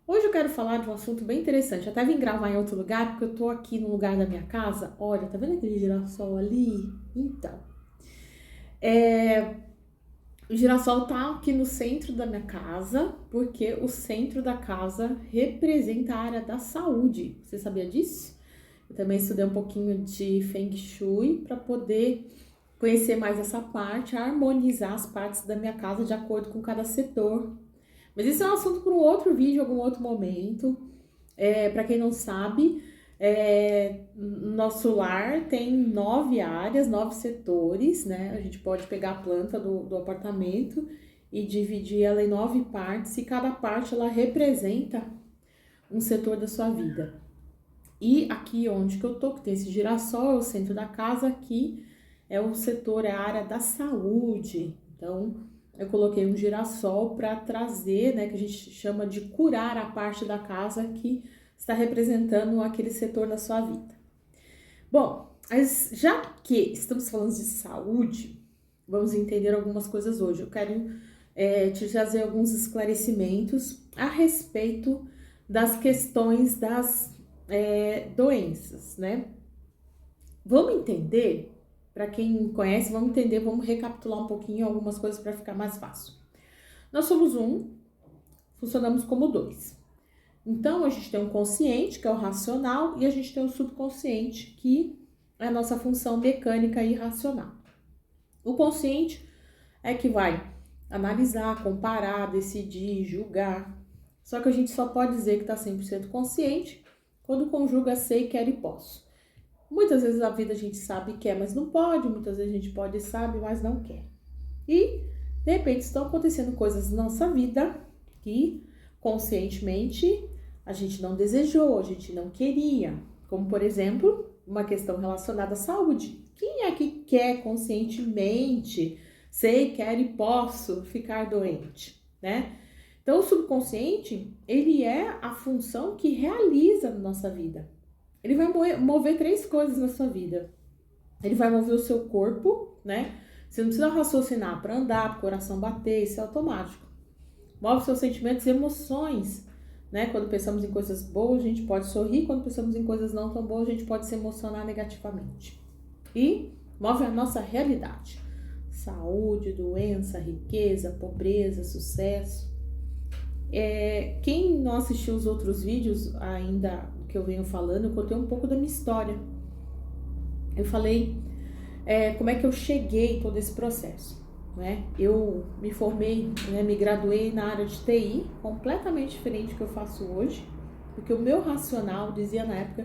Hoje eu quero falar de um assunto bem interessante. Eu até vim gravar em outro lugar, porque eu tô aqui no lugar da minha casa. Olha, tá vendo aquele girassol ali? Então, o girassol tá aqui no centro da minha casa, porque o centro da casa representa a área da saúde. Você sabia disso? Eu também estudei um pouquinho de Feng Shui para poder conhecer mais essa parte, harmonizar as partes da minha casa de acordo com cada setor. Mas isso é um assunto para um outro vídeo, algum outro momento. Para quem não sabe, nosso lar tem 9 áreas, 9 setores, né? A gente pode pegar a planta do apartamento e dividir ela em 9 partes, e cada parte ela representa um setor da sua vida. E aqui onde que eu tô, que tem esse girassol, é o centro da casa, aqui é o setor, é a área da saúde. Então, eu coloquei um girassol para trazer, né, que a gente chama de curar a parte da casa que está representando aquele setor na sua vida. Bom, mas já que estamos falando de saúde, vamos entender algumas coisas hoje. Eu quero te trazer alguns esclarecimentos a respeito das questões das doenças, né? Vamos entender, para quem conhece, vamos entender, vamos recapitular um pouquinho algumas coisas para ficar mais fácil. Nós somos um, funcionamos como dois. Então, a gente tem um consciente, que é o racional, e a gente tem o subconsciente, que é a nossa função mecânica e racional. O consciente é que vai analisar, comparar, decidir, julgar. Só que a gente só pode dizer que está 100% consciente quando conjuga sei, quero e posso. Muitas vezes a vida a gente sabe que quer, mas não pode. Muitas vezes a gente pode e sabe, mas não quer. E, de repente, estão acontecendo coisas na nossa vida que, conscientemente, a gente não desejou, a gente não queria. Como, por exemplo, uma questão relacionada à saúde. Quem é que quer conscientemente, sei, quero e posso ficar doente, né? Então, o subconsciente, ele é a função que realiza na nossa vida. Ele vai mover 3 coisas na sua vida. Ele vai mover o seu corpo, né? Você não precisa raciocinar para andar, para o coração bater, isso é automático. Move seus sentimentos e emoções, né? Quando pensamos em coisas boas, a gente pode sorrir. Quando pensamos em coisas não tão boas, a gente pode se emocionar negativamente. E move a nossa realidade. Saúde, doença, riqueza, pobreza, sucesso. Quem não assistiu os outros vídeos ainda que eu venho falando, eu contei um pouco da minha história. Eu falei como é que eu cheguei em todo esse processo, né? Eu me formei, né, me graduei na área de TI, completamente diferente do que eu faço hoje, porque o meu racional dizia na época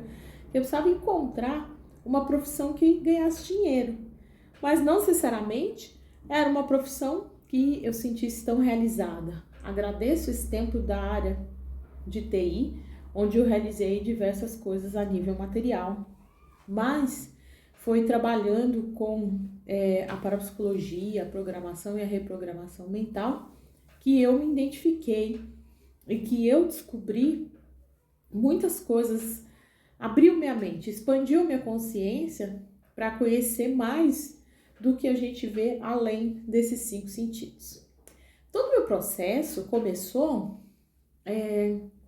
que eu precisava encontrar uma profissão que ganhasse dinheiro, mas não necessariamente era uma profissão que eu sentisse tão realizada. Agradeço esse tempo da área de TI, onde eu realizei diversas coisas a nível material, mas foi trabalhando com a parapsicologia, a programação e a reprogramação mental que eu me identifiquei e que eu descobri muitas coisas, abriu minha mente, expandiu minha consciência para conhecer mais do que a gente vê além desses 5 sentidos. Todo o meu processo começou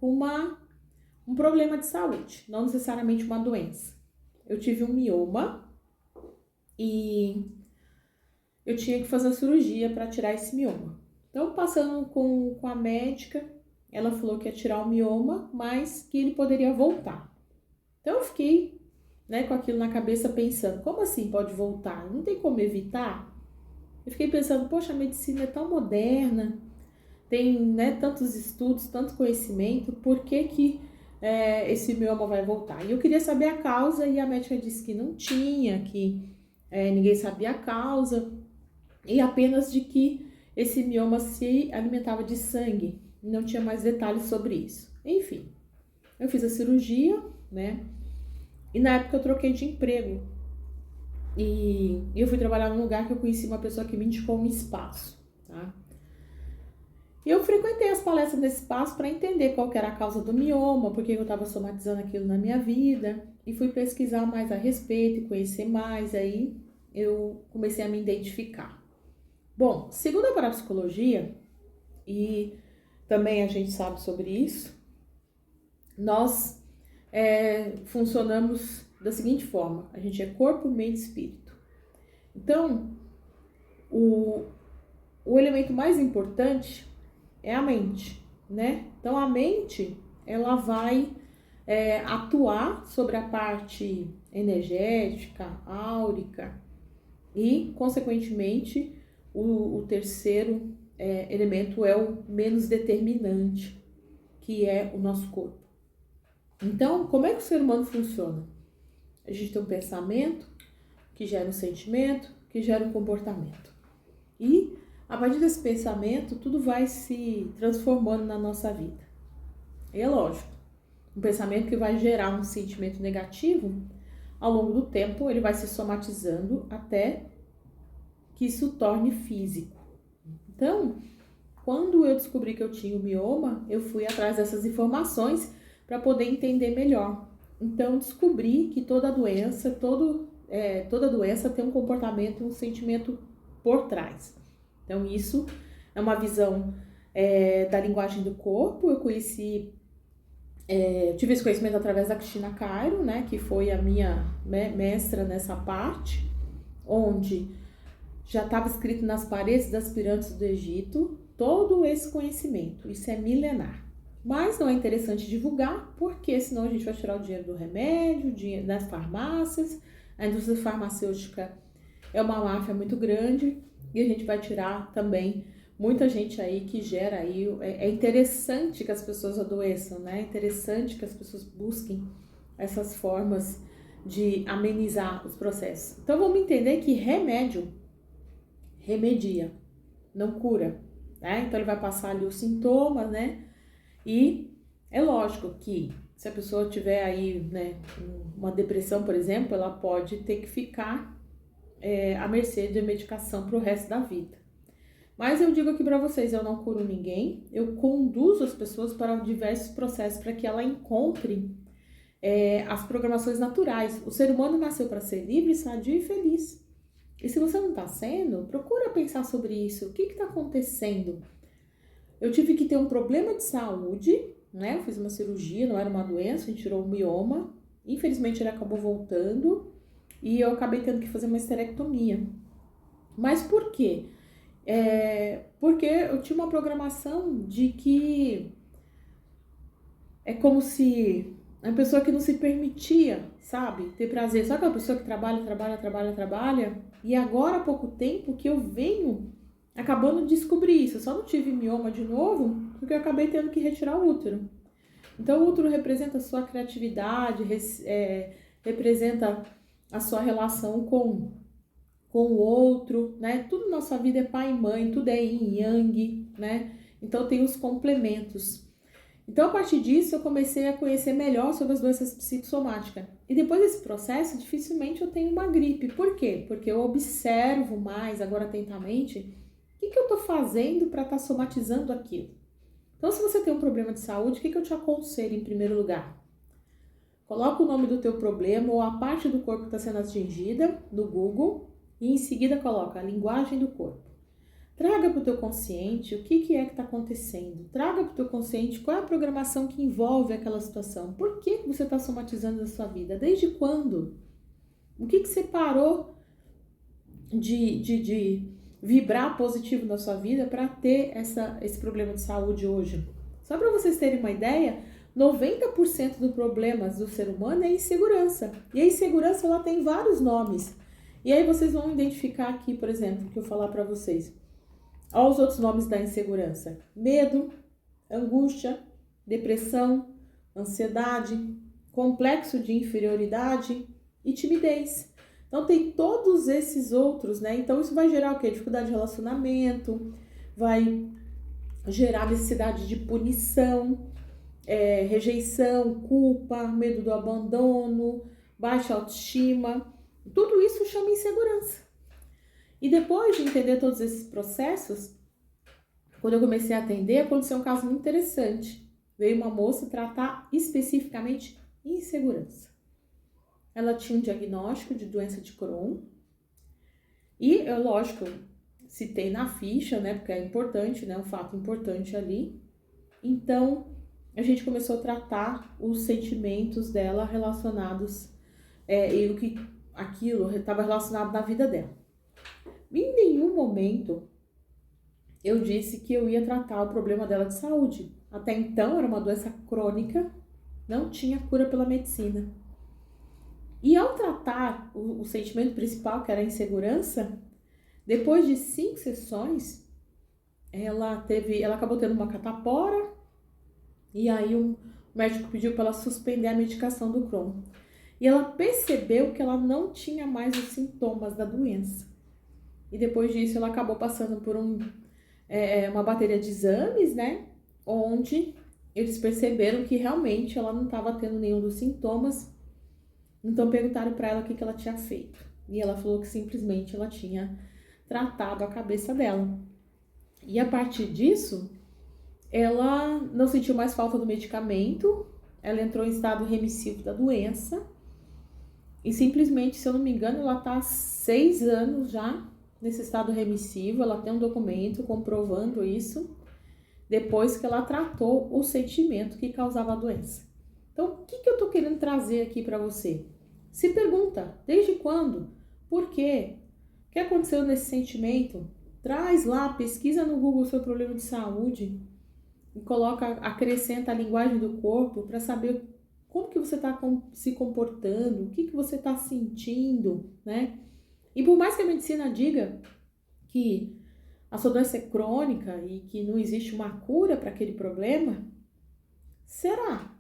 com um problema de saúde, não necessariamente uma doença. Eu tive um mioma e eu tinha que fazer a cirurgia para tirar esse mioma. Então, passando com a médica, ela falou que ia tirar o mioma, mas que ele poderia voltar. Então, eu fiquei, né, com aquilo na cabeça pensando, como assim pode voltar? Não tem como evitar? Eu fiquei pensando, poxa, a medicina é tão moderna, tem, né, tantos estudos, tanto conhecimento, por que esse mioma vai voltar? E eu queria saber a causa e a médica disse que não tinha, que ninguém sabia a causa e apenas de que esse mioma se alimentava de sangue. Não tinha mais detalhes sobre isso. Enfim, eu fiz a cirurgia, né? E na época eu troquei de emprego. E eu fui trabalhar num lugar que eu conheci uma pessoa que me indicou um espaço, tá? E eu frequentei as palestras desse espaço para entender qual que era a causa do mioma, porque eu estava somatizando aquilo na minha vida, e fui pesquisar mais a respeito, conhecer mais, aí eu comecei a me identificar. Bom, segundo a parapsicologia, e também a gente sabe sobre isso, nós funcionamos da seguinte forma: a gente é corpo, mente e espírito. Então, o elemento mais importante é a mente, né? Então, a mente, ela vai atuar sobre a parte energética, áurica e, consequentemente, o terceiro elemento é o menos determinante, que é o nosso corpo. Então, como é que o ser humano funciona? A gente tem um pensamento que gera um sentimento, que gera um comportamento. E, a partir desse pensamento, tudo vai se transformando na nossa vida. E é lógico, um pensamento que vai gerar um sentimento negativo, ao longo do tempo, ele vai se somatizando até que isso torne físico. Então, quando eu descobri que eu tinha o mioma, eu fui atrás dessas informações para poder entender melhor. Então, descobri que toda doença tem um comportamento, um sentimento por trás. Então, isso é uma visão da linguagem do corpo. Eu tive esse conhecimento através da Cristina Cairo, né, que foi a minha mestra nessa parte, onde já estava escrito nas paredes das pirâmides do Egito todo esse conhecimento. Isso é milenar. Mas não é interessante divulgar, porque senão a gente vai tirar o dinheiro do remédio, o dinheiro das farmácias. A indústria farmacêutica é uma máfia muito grande e a gente vai tirar também muita gente aí que gera aí. É interessante que as pessoas adoeçam, né? É interessante que as pessoas busquem essas formas de amenizar os processos. Então vamos entender que remédio remedia, não cura, né? Então ele vai passar ali os sintomas, né? E é lógico que se a pessoa tiver aí, né, uma depressão, por exemplo, ela pode ter que ficar à mercê de medicação para o resto da vida. Mas eu digo aqui para vocês, eu não curo ninguém, eu conduzo as pessoas para diversos processos para que ela encontre as programações naturais. O ser humano nasceu para ser livre, sadio e feliz. E se você não está sendo, procura pensar sobre isso. O que está acontecendo? Eu tive que ter um problema de saúde, né? Eu fiz uma cirurgia, não era uma doença, a gente tirou o mioma. Infelizmente ele acabou voltando e eu acabei tendo que fazer uma esterectomia. Mas por quê? Porque eu tinha uma programação de que é como se a pessoa que não se permitia, sabe, ter prazer. Sabe aquela pessoa que trabalha? E agora há pouco tempo que eu venho acabando de descobrir isso. Eu só não tive mioma de novo porque eu acabei tendo que retirar o útero. Então o útero representa a sua criatividade, representa a sua relação com o outro, né? Tudo na nossa vida é pai e mãe, tudo é yin e yang, né? Então tem os complementos. Então, a partir disso, eu comecei a conhecer melhor sobre as doenças psicossomáticas. E depois desse processo, dificilmente eu tenho uma gripe. Por quê? Porque eu observo mais, agora atentamente, o que eu estou fazendo para estar somatizando aquilo. Então, se você tem um problema de saúde, o que eu te aconselho em primeiro lugar? Coloca o nome do teu problema ou a parte do corpo que está sendo atingida no Google e em seguida coloca a linguagem do corpo. Traga para o teu consciente o que é que está acontecendo. Traga para o teu consciente qual é a programação que envolve aquela situação. Por que você está somatizando na sua vida? Desde quando? O que você parou de vibrar positivo na sua vida para ter esse problema de saúde hoje? Só para vocês terem uma ideia, 90% dos problemas do ser humano é insegurança. E a insegurança ela tem vários nomes. E aí vocês vão identificar aqui, por exemplo, que eu falar para vocês. Olha os outros nomes da insegurança: medo, angústia, depressão, ansiedade, complexo de inferioridade e timidez. Então tem todos esses outros, né? Então isso vai gerar o quê? Dificuldade de relacionamento, vai gerar necessidade de punição, rejeição, culpa, medo do abandono, baixa autoestima. Tudo isso chama insegurança. E depois de entender todos esses processos, quando eu comecei a atender, aconteceu um caso muito interessante. Veio uma moça tratar especificamente insegurança. Ela tinha um diagnóstico de doença de Crohn. E eu, lógico, citei na ficha, né? Porque é importante, né? Um fato importante ali. Então, a gente começou a tratar os sentimentos dela relacionados, e o que aquilo estava relacionado na vida dela. Em nenhum momento eu disse que eu ia tratar o problema dela de saúde. Até então era uma doença crônica, não tinha cura pela medicina. E ao tratar o sentimento principal, que era a insegurança, depois de 5 sessões, ela acabou tendo uma catapora, e aí o médico pediu para ela suspender a medicação do Crohn. E ela percebeu que ela não tinha mais os sintomas da doença. E depois disso ela acabou passando por uma bateria de exames, né? Onde eles perceberam que realmente ela não estava tendo nenhum dos sintomas. Então perguntaram para ela o que ela tinha feito. E ela falou que simplesmente ela tinha tratado a cabeça dela. E a partir disso, ela não sentiu mais falta do medicamento, ela entrou em estado remissivo da doença. E simplesmente, se eu não me engano, ela está há 6 anos já nesse estado remissivo. Ela tem um documento comprovando isso, depois que ela tratou o sentimento que causava a doença. Então, o que eu estou querendo trazer aqui para você? Se pergunta, desde quando? Por quê? O que aconteceu nesse sentimento? Traz lá, pesquisa no Google o seu problema de saúde e acrescenta a linguagem do corpo para saber como que você está se comportando, o que você está sentindo, né? E por mais que a medicina diga que a sua doença é crônica e que não existe uma cura para aquele problema, será?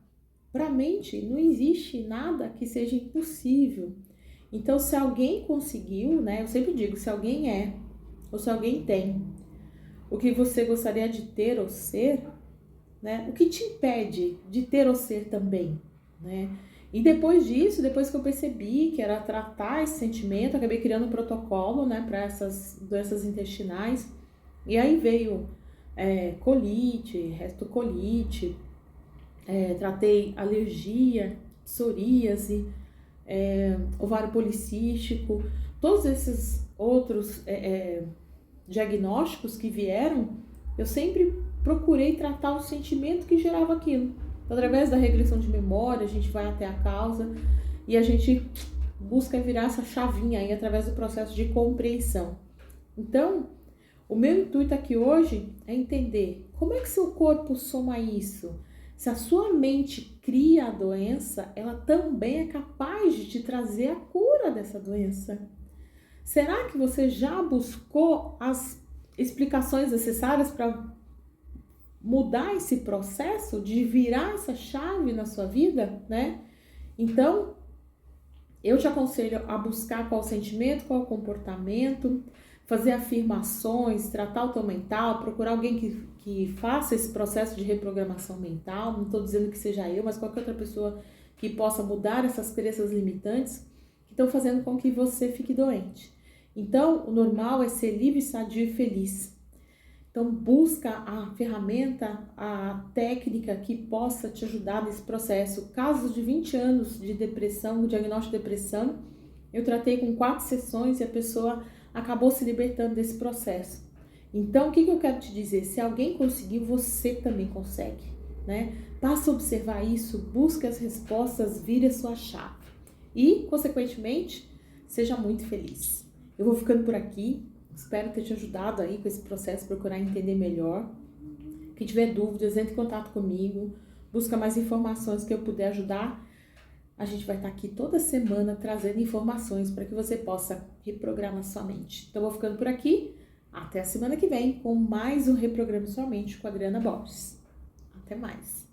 Para a mente não existe nada que seja impossível. Então, se alguém conseguiu, né? Eu sempre digo, se alguém ou se alguém tem o que você gostaria de ter ou ser, né? O que te impede de ter ou ser também, né? E depois disso, depois que eu percebi que era tratar esse sentimento, eu acabei criando um protocolo, né, para essas doenças intestinais. E aí veio colite, retocolite, tratei alergia, psoríase, ovário policístico, todos esses outros diagnósticos que vieram, eu sempre procurei tratar o sentimento que gerava aquilo. Então, através da regressão de memória, a gente vai até a causa e a gente busca virar essa chavinha aí através do processo de compreensão. Então, o meu intuito aqui hoje é entender como é que seu corpo soma isso. Se a sua mente cria a doença, ela também é capaz de te trazer a cura dessa doença. Será que você já buscou as explicações necessárias para mudar esse processo, de virar essa chave na sua vida, né? Então, eu te aconselho a buscar qual sentimento, qual comportamento, fazer afirmações, tratar o teu mental, procurar alguém que faça esse processo de reprogramação mental. Não estou dizendo que seja eu, mas qualquer outra pessoa que possa mudar essas crenças limitantes que estão fazendo com que você fique doente. Então, o normal é ser livre, sadio e feliz. Então, busca a ferramenta, a técnica que possa te ajudar nesse processo. Casos de 20 anos de depressão, o diagnóstico de depressão, eu tratei com 4 sessões e a pessoa acabou se libertando desse processo. Então, o que eu quero te dizer? Se alguém conseguiu, você também consegue, né? Passa a observar isso, busca as respostas, vire a sua chave. E, consequentemente, seja muito feliz. Eu vou ficando por aqui. Espero ter te ajudado aí com esse processo, procurar entender melhor. Quem tiver dúvidas, entre em contato comigo, busca mais informações que eu puder ajudar. A gente vai estar aqui toda semana trazendo informações para que você possa reprogramar sua mente. Então, eu vou ficando por aqui. Até a semana que vem com mais um Reprograme Sua Mente com a Adriana Borges. Até mais!